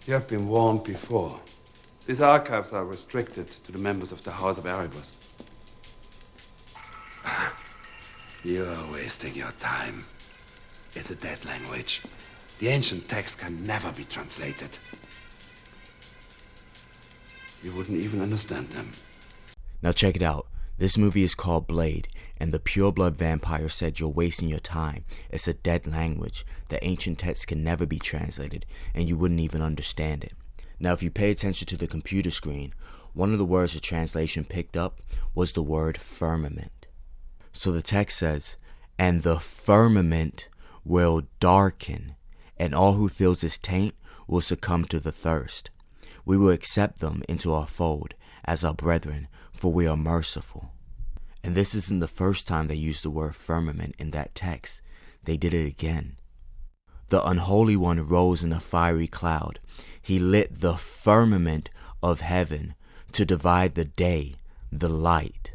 You have been warned before. These archives are restricted to the members of the House of Erebus. You're wasting your time. It's a dead language. The ancient text can never be translated. You wouldn't even understand them. Now check it out. This movie is called Blade, and the pureblood vampire said you're wasting your time. It's a dead language. The ancient text can never be translated, and you wouldn't even understand it. Now if you pay attention to the computer screen, one of the words the translation picked up was the word firmament. So the text says, and the firmament will darken, and all who feels its taint will succumb to the thirst. We will accept them into our fold as our brethren, for we are merciful. And this isn't the first time they used the word firmament in that text. They did it again. The unholy one rose in a fiery cloud. He lit the firmament of heaven to divide the day, the light.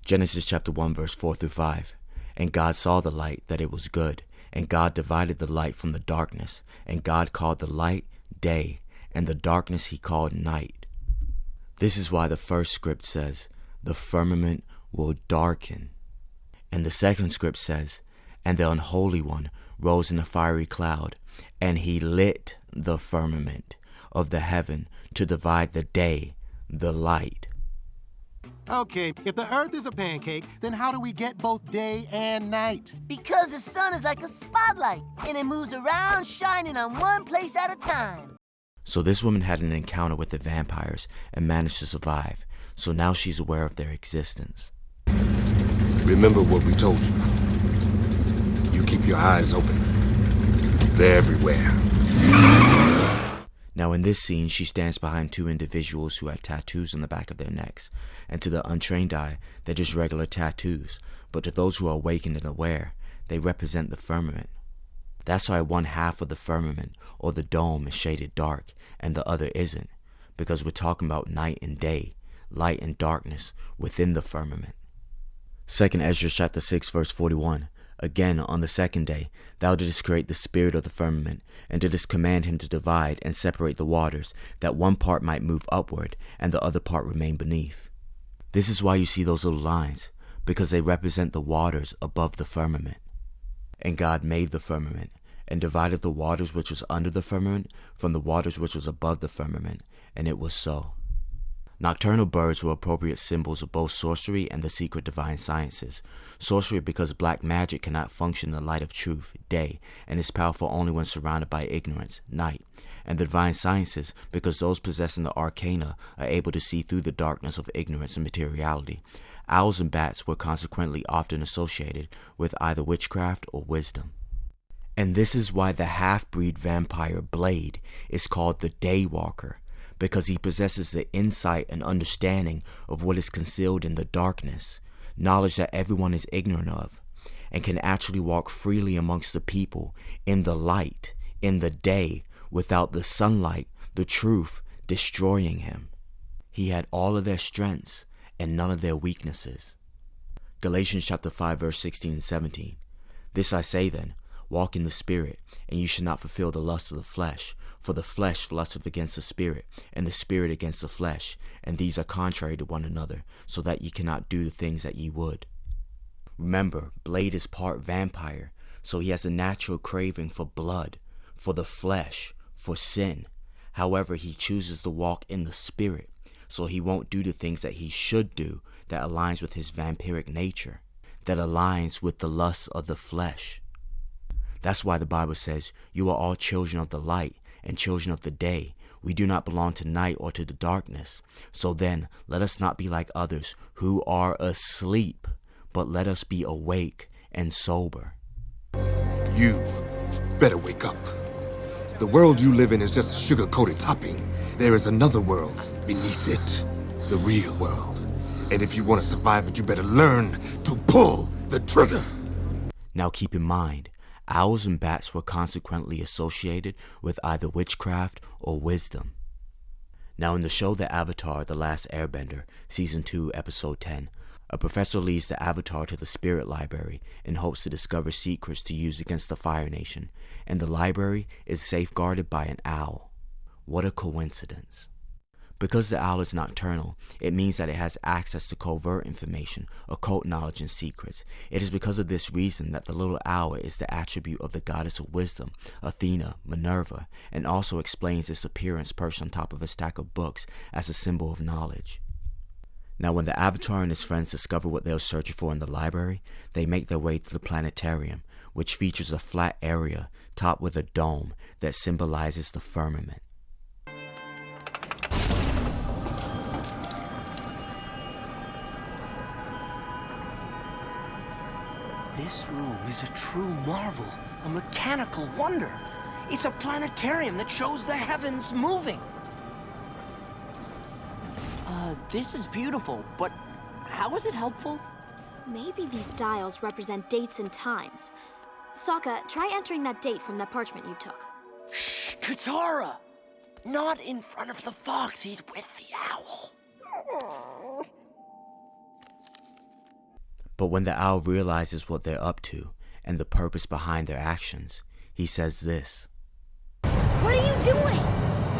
Genesis chapter 1 verse 4 through 5. And God saw the light, that it was good. And God divided the light from the darkness. And God called the light day, and the darkness he called night. This is why the first script says, the firmament will darken. And the second script says, and the unholy one rose in a fiery cloud, and he lit the firmament of the heaven to divide the day, the light. Okay, if the Earth is a pancake, then how do we get both day and night? Because the sun is like a spotlight, and it moves around shining on one place at a time. So this woman had an encounter with the vampires and managed to survive. So now she's aware of their existence. Remember what we told you. You keep your eyes open. They're everywhere. Now in this scene, she stands behind two individuals who had tattoos on the back of their necks. And to the untrained eye, they're just regular tattoos. But to those who are awakened and aware, they represent the firmament. That's why one half of the firmament, or the dome, is shaded dark, and the other isn't. Because we're talking about night and day, light and darkness within the firmament. 2 Ezra chapter 6 verse 41. Again, on the second day, thou didst create the spirit of the firmament, and didst command him to divide and separate the waters, that one part might move upward, and the other part remain beneath. This is why you see those little lines, because they represent the waters above the firmament. And God made the firmament, and divided the waters which was under the firmament from the waters which was above the firmament, and it was so. Nocturnal birds were appropriate symbols of both sorcery and the secret divine sciences. Sorcery because black magic cannot function in the light of truth, day, and is powerful only when surrounded by ignorance, night. And the divine sciences because those possessing the arcana are able to see through the darkness of ignorance and materiality. Owls and bats were consequently often associated with either witchcraft or wisdom. And this is why the half-breed vampire Blade is called the Daywalker, because he possesses the insight and understanding of what is concealed in the darkness, knowledge that everyone is ignorant of, and can actually walk freely amongst the people in the light, in the day, without the sunlight, the truth, destroying him. He had all of their strengths and none of their weaknesses. Galatians chapter 5 verse 16 and 17. This I say then, walk in the Spirit, and you should not fulfill the lust of the flesh. For the flesh lusteth against the Spirit, and the Spirit against the flesh, and these are contrary to one another, so that ye cannot do the things that ye would. Remember, Blade is part vampire, so he has a natural craving for blood, for the flesh, for sin. However, he chooses to walk in the Spirit, so he won't do the things that he should do that aligns with his vampiric nature, that aligns with the lusts of the flesh. That's why the Bible says, you are all children of the light and children of the day. We do not belong to night or to the darkness. So then, let us not be like others who are asleep, but let us be awake and sober. You better wake up. The world you live in is just a sugar-coated topping. There is another world beneath it, the real world. And if you want to survive it, you better learn to pull the trigger. Now keep in mind, owls and bats were consequently associated with either witchcraft or wisdom. Now in the show The Avatar, The Last Airbender, Season 2, Episode 10, a professor leads the Avatar to the Spirit Library in hopes to discover secrets to use against the Fire Nation, and the library is safeguarded by an owl. What a coincidence. Because the owl is nocturnal, it means that it has access to covert information, occult knowledge, and secrets. It is because of this reason that the little owl is the attribute of the goddess of wisdom, Athena, Minerva, and also explains its appearance perched on top of a stack of books as a symbol of knowledge. Now, when the Avatar and his friends discover what they are searching for in the library, they make their way to the planetarium, which features a flat area topped with a dome that symbolizes the firmament. This room is a true marvel, a mechanical wonder. It's a planetarium that shows the heavens moving. This is beautiful, but how is it helpful? Maybe these dials represent dates and times. Sokka, try entering that date from that parchment you took. Shh, Katara! Not in front of the fox, he's with the owl. But when the owl realizes what they're up to and the purpose behind their actions, he says this. What are you doing?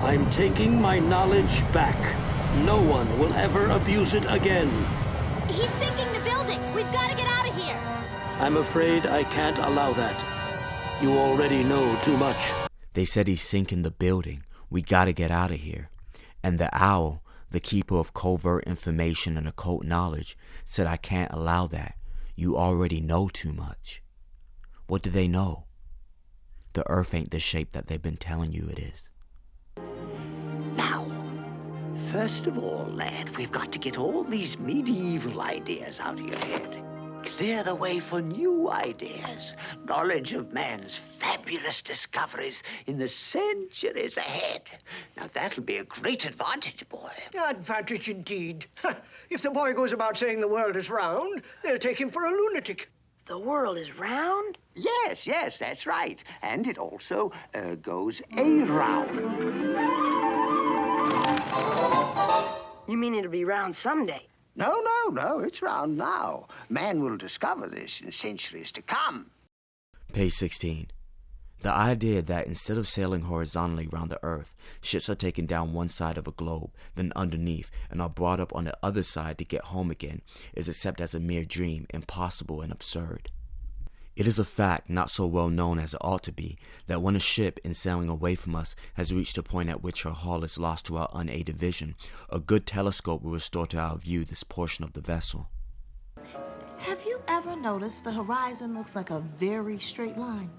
I'm taking my knowledge back. No one will ever abuse it again. He's sinking the building. We've got to get out of here. I'm afraid I can't allow that. You already know too much. They said he's sinking the building. We gotta get out of here. And the owl, the keeper of covert information and occult knowledge, said I can't allow that. You already know too much. What do they know? The earth ain't the shape that they've been telling you it is. Now, first of all, lad, we've got to get all these medieval ideas out of your head. Clear the way for new ideas. Knowledge of man's fabulous discoveries in the centuries ahead. Now, that'll be a great advantage, boy. Advantage indeed. If the boy goes about saying the world is round, they'll take him for a lunatic. The world is round? Yes, that's right. And it also goes around. You mean it'll be round someday? No, it's round now. Man will discover this in centuries to come. Page 16. The idea that instead of sailing horizontally around the earth, ships are taken down one side of a globe, then underneath, and are brought up on the other side to get home again is accepted as a mere dream, impossible and absurd. It is a fact, not so well known as it ought to be, that when a ship in sailing away from us has reached a point at which her hull is lost to our unaided vision, a good telescope will restore to our view this portion of the vessel. Have you ever noticed the horizon looks like a very straight line?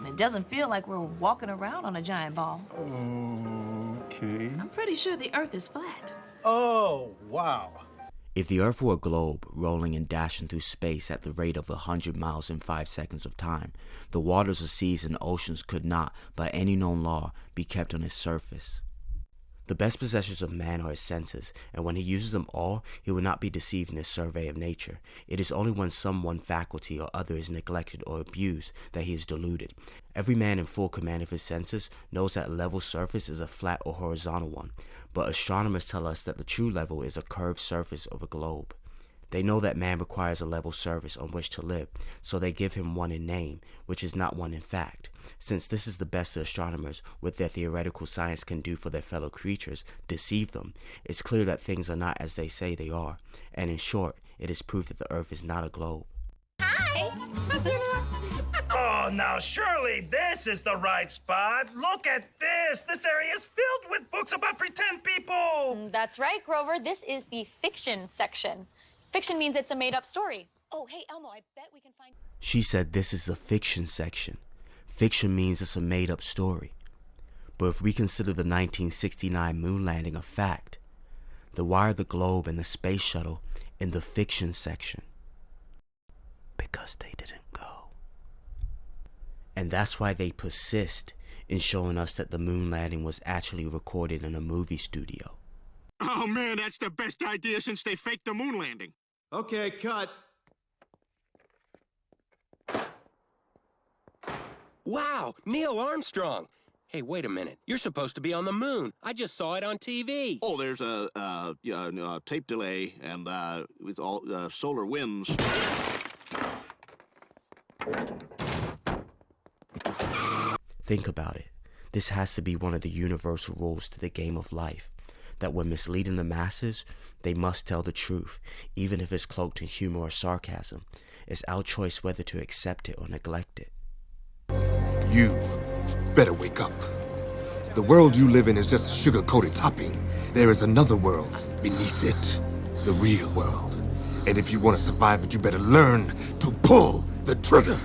It doesn't feel like we're walking around on a giant ball. Okay. I'm pretty sure the Earth is flat. Oh, wow. If the Earth were a globe rolling and dashing through space at the rate of 100 miles in 5 seconds of time, the waters of seas and oceans could not, by any known law, be kept on its surface. The best possessions of man are his senses, and when he uses them all, he will not be deceived in his survey of nature. It is only when some one faculty or other is neglected or abused that he is deluded. Every man in full command of his senses knows that a level surface is a flat or horizontal one, but astronomers tell us that the true level is a curved surface of a globe. They know that man requires a level surface on which to live, so they give him one in name, which is not one in fact. Since this is the best the astronomers, with their theoretical science, can do for their fellow creatures, deceive them, it's clear that things are not as they say they are, and in short, it is proof that the Earth is not a globe. Hi! Oh, now surely this is the right spot. Look at this. This area is filled with books about pretend people. That's right, Grover. This is the fiction section. Fiction means it's a made-up story. Oh, hey, Elmo, I bet we can find... She said this is the fiction section. Fiction means it's a made-up story. But if we consider the 1969 moon landing a fact, then why are the globe and the space shuttle in the fiction section? Because they didn't go. And that's why they persist in showing us that the moon landing was actually recorded in a movie studio. Oh man, that's the best idea since they faked the moon landing. Okay, cut. Wow, Neil Armstrong. Hey, wait a minute. You're supposed to be on the moon. I just saw it on TV. Oh, there's a tape delay and with all solar winds. Think about it. This has to be one of the universal rules to the game of life, that when misleading the masses, they must tell the truth, even if it's cloaked in humor or sarcasm. It's our choice whether to accept it or neglect it. You better wake up. The world you live in is just a sugar-coated topping. There is another world beneath it, the real world. And if you want to survive it, you better learn to pull the trigger.